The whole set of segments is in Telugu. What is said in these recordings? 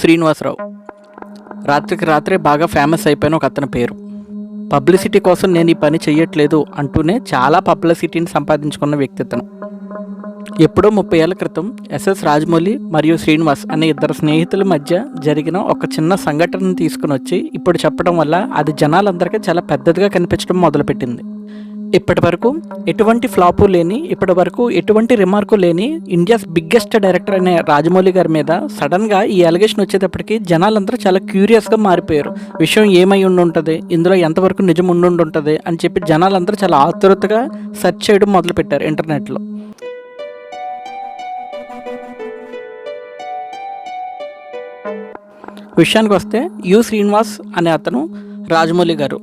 శ్రీనివాసరావు రాత్రికి రాత్రే బాగా ఫేమస్ అయిపోయిన ఒక అతని పేరు. పబ్లిసిటీ కోసం నేను ఈ పని చెయ్యట్లేదు అంటూనే చాలా పబ్లిసిటీని సంపాదించుకున్న వ్యక్తి అతను. ఎప్పుడో 30 ఏళ్ల క్రితం ఎస్ఎస్ రాజమౌళి మరియు శ్రీనివాస్ అనే ఇద్దరు స్నేహితుల మధ్య జరిగిన ఒక చిన్న సంఘటనను తీసుకుని వచ్చి ఇప్పుడు చెప్పడం వల్ల అది జనాలందరికీ చాలా పెద్దదిగా కనిపించడం మొదలుపెట్టింది. ఇప్పటి వరకు ఎటువంటి ఫ్లాపు లేని, ఇప్పటి వరకు ఎటువంటి రిమార్కు లేని ఇండియాస్ బిగ్గెస్ట్ డైరెక్టర్ అనే రాజమౌళి గారి మీద సడన్గా ఈ అలిగేషన్ వచ్చేటప్పటికి జనాలందరూ చాలా క్యూరియస్గా మారిపోయారు. విషయం ఏమై ఉండుంటుంది, ఇందులో ఎంతవరకు నిజం ఉండుంటుంది అని చెప్పి జనాలందరూ చాలా ఆతృతగా సెర్చ్ చేయడం మొదలుపెట్టారు ఇంటర్నెట్లో. విషయానికి వస్తే శ్రీనివాస్ అనే అతను రాజమౌళి గారు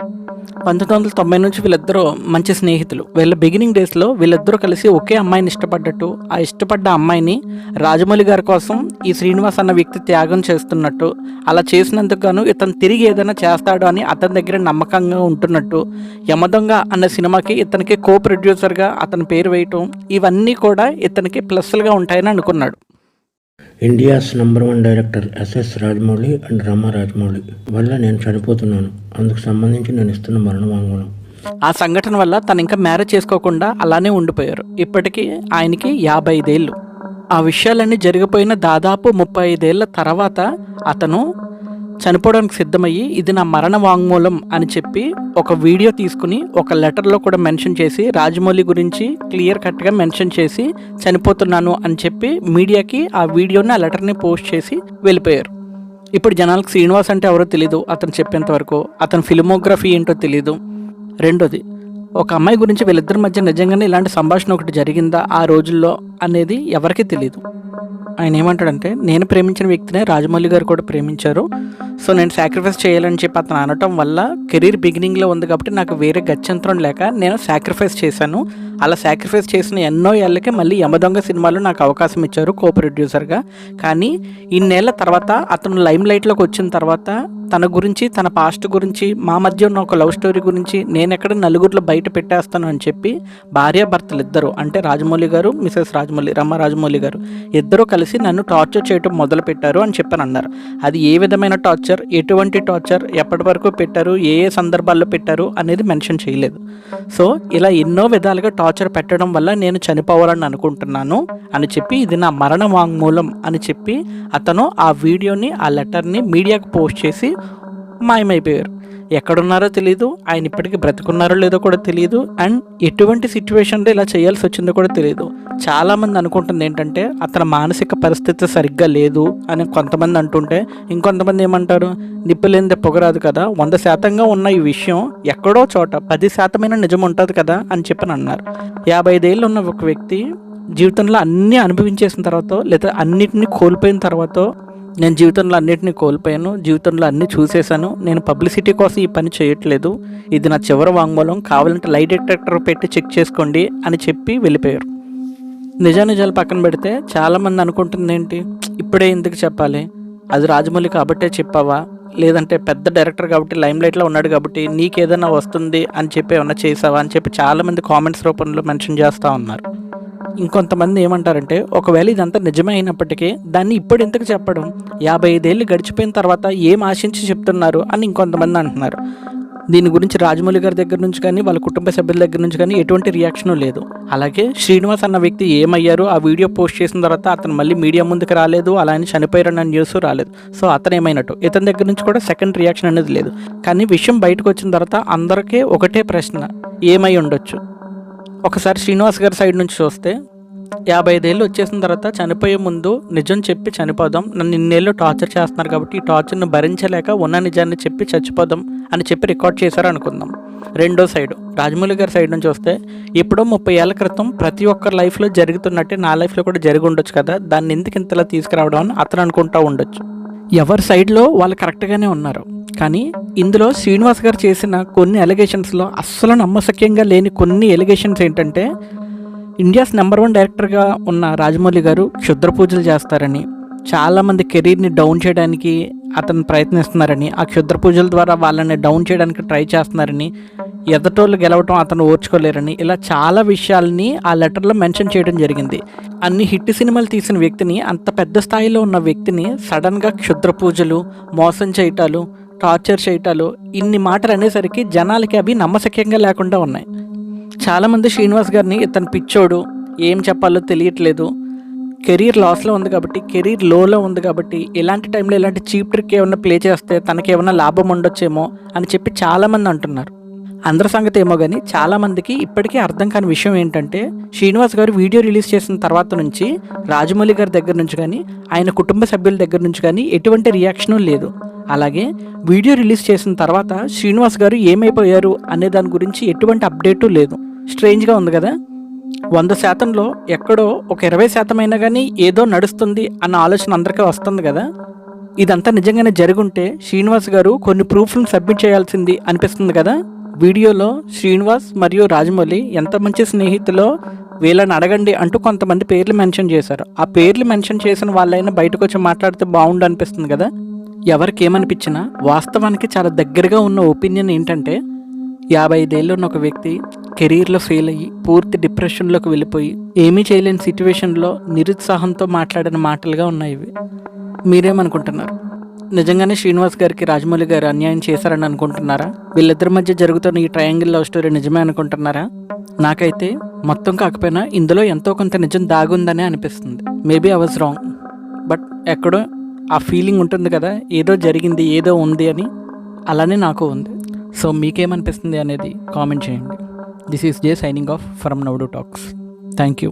1990 నుంచి వీళ్ళిద్దరూ మంచి స్నేహితులు. వీళ్ళ బిగినింగ్ డేస్లో వీళ్ళిద్దరూ కలిసి ఒకే అమ్మాయిని ఇష్టపడ్డట్టు, ఆ ఇష్టపడ్డ అమ్మాయిని రాజమౌళి గారి కోసం ఈ శ్రీనివాస్ అన్న వ్యక్తి త్యాగం చేస్తున్నట్టు, అలా చేసినందుకు గాను ఇతను తిరిగి ఏదైనా చేస్తాడు అని అతని దగ్గర నమ్మకంగా ఉంటున్నట్టు, యమదొంగ అన్న సినిమాకి ఇతనికి కో ప్రొడ్యూసర్గా అతని పేరు వేయటం, ఇవన్నీ కూడా ఇతనికి ప్లస్లుగా ఉంటాయని అనుకున్నాడు. India's number 1 director S S Rajamouli and Rama Rajamouli వల్ల నేను చనిపోతున్నాను, అందుకు సంబంధించి నేను ఇస్తున్న మరణ వాంగ్మూలం. ఆ సంఘటన వల్ల తను ఇంకా మ్యారేజ్ చేసుకోకుండా అలానే ఉండిపోయారు. ఇప్పటికీ ఆయనకి 55 ఏళ్ళు. ఆ విషయాలన్నీ జరిగిపోయిన దాదాపు 35 ఏళ్ళ తర్వాత అతను చనిపోవడానికి సిద్ధమయ్యి ఇది నా మరణ వాంగ్మూలం అని చెప్పి ఒక వీడియో తీసుకుని ఒక లెటర్లో కూడా మెన్షన్ చేసి రాజమౌళి గురించి క్లియర్ కట్గా మెన్షన్ చేసి చనిపోతున్నాను అని చెప్పి మీడియాకి ఆ వీడియోని, ఆ లెటర్ని పోస్ట్ చేసి వెళ్ళిపోయారు. ఇప్పుడు జనాలకు శ్రీనివాస్ అంటే ఎవరో తెలీదు, అతను చెప్పేంత వరకు అతని ఫిల్మోగ్రఫీ ఏంటో తెలీదు. రెండోది, ఒక అమ్మాయి గురించి వీళ్ళిద్దరి మధ్య నిజంగానే ఇలాంటి సంభాషణ ఒకటి జరిగిందా ఆ రోజుల్లో అనేది ఎవరికీ తెలియదు. ఆయన ఏమంటాడంటే, నేను ప్రేమించిన వ్యక్తినే రాజమౌళి గారు కూడా ప్రేమించారు, సో నేను సాక్రిఫైస్ చేయాలని చెప్పి అతను అనటం వల్ల కెరీర్ బిగినింగ్లో ఉంది కాబట్టి నాకు వేరే గత్యంతరం లేక నేను సాక్రిఫైస్ చేశాను. అలా సాక్రిఫైస్ చేసిన ఎన్నో ఏళ్ళకే మళ్ళీ యమదొంగ సినిమాలో నాకు అవకాశం ఇచ్చారు కో ప్రొడ్యూసర్గా. కానీ ఇన్నేళ్ల తర్వాత అతను లైమ్ లైట్లోకి వచ్చిన తర్వాత తన గురించి, తన పాస్ట్ గురించి, మా మధ్య ఉన్న ఒక లవ్ స్టోరీ గురించి నేను ఎక్కడ నలుగురిలో బయట పెట్టేస్తాను అని చెప్పి భార్యాభర్తలు ఇద్దరు, అంటే రాజమౌళి గారు, మిసెస్ రాజమౌళి, రమ రాజమౌళి గారు ఇద్దరూ కలిసి నన్ను టార్చర్ చేయడం మొదలు పెట్టారు అని చెప్పని అన్నారు. అది ఏ విధమైన టార్చర్, ఎటువంటి టార్చర్, ఎప్పటి వరకు పెట్టారు, ఏ ఏ సందర్భాల్లో పెట్టారు అనేది మెన్షన్ చేయలేదు. సో ఇలా ఎన్నో విధాలుగా టార్చర్ పెట్టడం వల్ల నేను చనిపోవాలని అనుకుంటున్నాను అని చెప్పి ఇది నా మరణ వాంగ్మూలం అని చెప్పి అతను ఆ వీడియోని, ఆ లెటర్ని మీడియాకు పోస్ట్ చేసి మాయమైపోయారు. ఎక్కడున్నారో తెలియదు, ఆయన ఇప్పటికీ బ్రతుకున్నారో లేదో కూడా తెలియదు, అండ్ ఎటువంటి సిచ్యువేషన్లో ఇలా చేయాల్సి వచ్చిందో కూడా తెలియదు. చాలామంది అనుకుంటుంది ఏంటంటే అతని మానసిక పరిస్థితి సరిగ్గా లేదు అని కొంతమంది అంటుంటే, ఇంకొంతమంది ఏమంటారు, నిప్పులేనిదే పొగరాదు కదా, 100% ఉన్న ఈ విషయం ఎక్కడో చోట 10% నిజం ఉంటుంది కదా అని చెప్పని అన్నారు. 55 ఏళ్ళు ఉన్న ఒక వ్యక్తి జీవితంలో అన్నీ అనుభవించేసిన తర్వాత, లేదా అన్నిటినీ కోల్పోయిన తర్వాత, నేను జీవితంలో అన్నిటినీ కోల్పోయాను, జీవితంలో అన్నీ చూసేశాను, నేను పబ్లిసిటీ కోసం ఈ పని చేయట్లేదు, ఇది నా చివరి వాంగ్మూలం, కావాలంటే లై డిటెక్టర్ పెట్టి చెక్ చేసుకోండి అని చెప్పి వెళ్ళిపోయారు. నిజాలు పక్కన పెడితే చాలామంది అనుకుంటుంది ఏంటి, ఇప్పుడే ఎందుకు చెప్పాలి, అది రాజమౌళి కాబట్టే చెప్పావా, లేదంటే పెద్ద డైరెక్టర్ కాబట్టి లైమ్ లైట్లో ఉన్నాడు కాబట్టి నీకేదైనా వస్తుంది అని చెప్పి ఏమన్నా చేసావా అని చెప్పి చాలామంది కామెంట్స్ రూపంలో మెన్షన్ చేస్తూ ఉన్నారు. ఇంకొంతమంది ఏమంటారంటే, ఒకవేళ ఇదంతా నిజమే అయినప్పటికీ దాన్ని ఇప్పుడు ఎందుకు చెప్పడం, 55 ఏళ్ళు గడిచిపోయిన తర్వాత ఏం ఆశించి చెప్తున్నారు అని ఇంకొంతమంది అంటున్నారు. దీని గురించి రాజమౌళి గారి దగ్గర నుంచి కానీ, వాళ్ళ కుటుంబ సభ్యుల దగ్గర నుంచి కానీ ఎటువంటి రియాక్షను లేదు. అలాగే శ్రీనివాస్ అన్న వ్యక్తి ఏమయ్యారు, ఆ వీడియో పోస్ట్ చేసిన తర్వాత అతను మళ్ళీ మీడియా ముందుకు రాలేదు, అలా అని చనిపోయారన్న న్యూస్ రాలేదు. సో అతను ఏమైనట్టు, ఇతని దగ్గర నుంచి కూడా సెకండ్ రియాక్షన్ అనేది లేదు. కానీ విషయం బయటకు వచ్చిన తర్వాత అందరికీ ఒకటే ప్రశ్న, ఏమై ఉండొచ్చు. ఒకసారి శ్రీనివాస్ గారి సైడ్ నుంచి చూస్తే, 55 ఏళ్ళు వచ్చేసిన తర్వాత చనిపోయే ముందు నిజం చెప్పి చనిపోదాం, నన్ను ఇన్నేళ్ళు టార్చర్ చేస్తున్నారు కాబట్టి ఈ టార్చర్ను భరించలేక ఉన్న నిజాన్ని చెప్పి చచ్చిపోదాం అని చెప్పి రికార్డ్ చేశారు అనుకుందాం. రెండో సైడు రాజమౌళి గారి సైడ్ నుంచి వస్తే, ఎప్పుడో 30 ఏళ్ల క్రితం ప్రతి ఒక్కరి లైఫ్లో జరుగుతున్నట్టే నా లైఫ్లో కూడా జరిగి ఉండొచ్చు కదా, దాన్ని ఎందుకు ఇంతలా తీసుకురావడం అని అతను అనుకుంటూ ఉండొచ్చు. ఎవరి సైడ్లో వాళ్ళు కరెక్ట్గానే ఉన్నారు. కానీ ఇందులో శ్రీనివాస్ గారు చేసిన కొన్ని ఎలిగేషన్స్లో అస్సలు నమ్మశక్యంగా లేని కొన్ని ఎలిగేషన్స్ ఏంటంటే, ఇండియాస్ నంబర్ 1 డైరెక్టర్గా ఉన్న రాజమౌళి గారు క్షుద్ర పూజలు చేస్తారని, చాలామంది కెరీర్ని డౌన్ చేయడానికి అతను ప్రయత్నిస్తున్నారని, ఆ క్షుద్ర పూజల ద్వారా వాళ్ళని డౌన్ చేయడానికి ట్రై చేస్తున్నారని, ఎదటోళ్ళు గెలవటం అతను ఓర్చుకోలేరని, ఇలా చాలా విషయాల్ని ఆ లెటర్లో మెన్షన్ చేయడం జరిగింది. అన్ని హిట్ సినిమాలు తీసిన వ్యక్తిని, అంత పెద్ద స్థాయిలో ఉన్న వ్యక్తిని సడన్గా క్షుద్ర పూజలు, మోసం చేయటాలు, టార్చర్ చేయటాలు, ఇన్ని మాటలు అనేసరికి జనాలకి అవి నమ్మశక్యంగా లేకుండా ఉన్నాయి. చాలామంది శ్రీనివాస్ గారిని ఇతను పిచ్చోడు, ఏం చెప్పాలో తెలియట్లేదు, కెరీర్ లాస్లో ఉంది కాబట్టి, కెరీర్ లోలో ఉంది కాబట్టి, ఇలాంటి టైంలో ఇలాంటి చీప్ ట్రిక్ ఏమన్నా ప్లే చేస్తే తనకి ఏమన్నా లాభం ఉండొచ్చేమో అని చెప్పి చాలామంది అంటున్నారు. అందరి సంగతి ఏమో కానీ చాలామందికి ఇప్పటికీ అర్థం కాని విషయం ఏంటంటే, శ్రీనివాస్ గారు వీడియో రిలీజ్ చేసిన తర్వాత నుంచి రాజమౌళి గారి దగ్గర నుంచి కానీ, ఆయన కుటుంబ సభ్యుల దగ్గర నుంచి కానీ ఎటువంటి రియాక్షను లేదు. అలాగే వీడియో రిలీజ్ చేసిన తర్వాత శ్రీనివాస్ గారు ఏమైపోయారు అనే దాని గురించి ఎటువంటి అప్డేటు లేదు. స్ట్రేంజ్గా ఉంది కదా. 100%లో ఎక్కడో ఒక 20% అయినా కానీ ఏదో నడుస్తుంది అన్న ఆలోచన అందరికీ వస్తుంది కదా. ఇదంతా నిజంగానే జరుగుంటే శ్రీనివాస్ గారు కొన్ని ప్రూఫ్లను సబ్మిట్ చేయాల్సింది అనిపిస్తుంది కదా. వీడియోలో శ్రీనివాస్ మరియు రాజమౌళి ఎంత మంచి స్నేహితులో, వీళ్ళని అడగండి అంటూ కొంతమంది పేర్లు మెన్షన్ చేశారు. ఆ పేర్లు మెన్షన్ చేసిన వాళ్ళైనా బయటకు వచ్చి మాట్లాడితే బాగుండు అనిపిస్తుంది కదా. ఎవరికి ఏమనిపించినా వాస్తవానికి చాలా దగ్గరగా ఉన్న ఒపీనియన్ ఏంటంటే, 55 ఏళ్ళు ఉన్న ఒక వ్యక్తి కెరీర్లో ఫెయిల్ అయ్యి పూర్తి డిప్రెషన్లోకి వెళ్ళిపోయి ఏమీ చేయలేని సిచ్యువేషన్లో నిరుత్సాహంతో మాట్లాడిన మాటలుగా ఉన్నాయి ఇవి. మీరేమనుకుంటున్నారు? నిజంగానే శ్రీనివాస్ గారికి రాజమౌళి గారు అన్యాయం చేశారని అనుకుంటున్నారా? వీళ్ళిద్దరి మధ్య జరుగుతున్న ఈ ట్రయాంగిల్ లవ్ స్టోరీ నిజమే అనుకుంటున్నారా? నాకైతే మొత్తం కాకపోయినా ఇందులో ఎంతో కొంత నిజం దాగుందనే అనిపిస్తుంది. Maybe I was wrong, but ఎక్కడో ఆ ఫీలింగ్ ఉంటుంది కదా, ఏదో జరిగింది, ఏదో ఉంది అని. అలానే నాకు ఉంది. సో మీకేమనిపిస్తుంది అనేది కామెంట్ చేయండి. This is Jay signing off from నౌడు టాక్స్. Thank you.